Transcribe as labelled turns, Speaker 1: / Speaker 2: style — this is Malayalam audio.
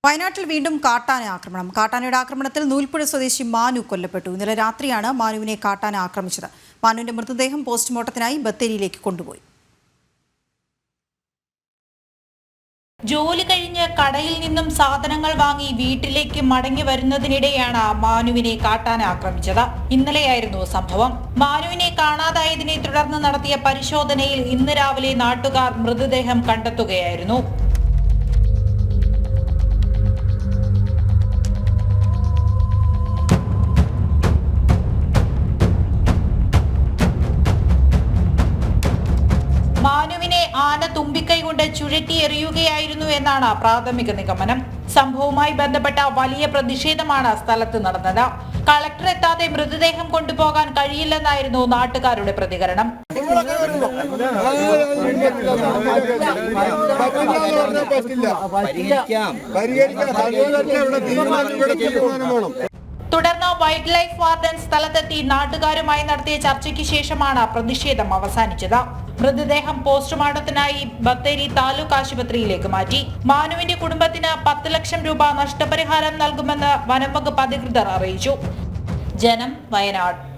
Speaker 1: വയനാട്ടിൽ വീണ്ടും കാട്ടാന ആക്രമണം. കാട്ടാനയുടെ ആക്രമണത്തിൽ നൂൽപ്പുഴ സ്വദേശി മാനു കൊല്ലപ്പെട്ടു. ഇന്നലെ രാത്രിയാണ് മാനുവിനെ കാട്ടാന ആക്രമിച്ചത്. മാനുവിന്റെ മൃതദേഹം പോസ്റ്റ്മോർട്ടത്തിനായി ബത്തേരിയിലേക്ക് കൊണ്ടുപോയി.
Speaker 2: ജോലി കഴിഞ്ഞ് കടയിൽ നിന്നും സാധനങ്ങൾ വാങ്ങി വീട്ടിലേക്ക് മടങ്ങി വരുന്നതിനിടെയാണ് മാനുവിനെ കാട്ടാന ആക്രമിച്ചത്. ഇന്നലെയായിരുന്നു സംഭവം. മാനുവിനെ കാണാതായതിനെ തുടർന്ന് നടത്തിയ പരിശോധനയിൽ ഇന്ന് രാവിലെ നാട്ടുകാർ മൃതദേഹം കണ്ടെത്തുകയായിരുന്നു. മാനുവിനെ ആന തുമ്പിക്കൈ കൊണ്ട് ചുഴറ്റി എറിയുകയായിരുന്നു എന്നാണ് പ്രാഥമിക നിഗമനം. സംഭവവുമായി ബന്ധപ്പെട്ട വലിയ പ്രതിഷേധമാണ് സ്ഥലത്ത് നടന്നത്. കളക്ടർ എത്താതെ മൃതദേഹം കൊണ്ടുപോകാൻ കഴിയില്ലെന്നായിരുന്നു നാട്ടുകാരുടെ പ്രതികരണം. തുടർന്ന് വൈൽഡ് ലൈഫ് വാർഡൻ സ്ഥലത്തെത്തി നാട്ടുകാരുമായി നടത്തിയ ചർച്ചയ്ക്ക് ശേഷമാണ് പ്രതിഷേധം അവസാനിച്ചത്. മൃതദേഹം പോസ്റ്റ്മോർട്ടത്തിനായി ബത്തേരി താലൂക്ക് ആശുപത്രിയിലേക്ക് മാറ്റി. മാനുവിന്റെ കുടുംബത്തിന് 10 ലക്ഷം രൂപ നഷ്ടപരിഹാരം നൽകുമെന്ന് വനംവകുപ്പ് അധികൃതർ അറിയിച്ചു. ജനം, വയനാട്.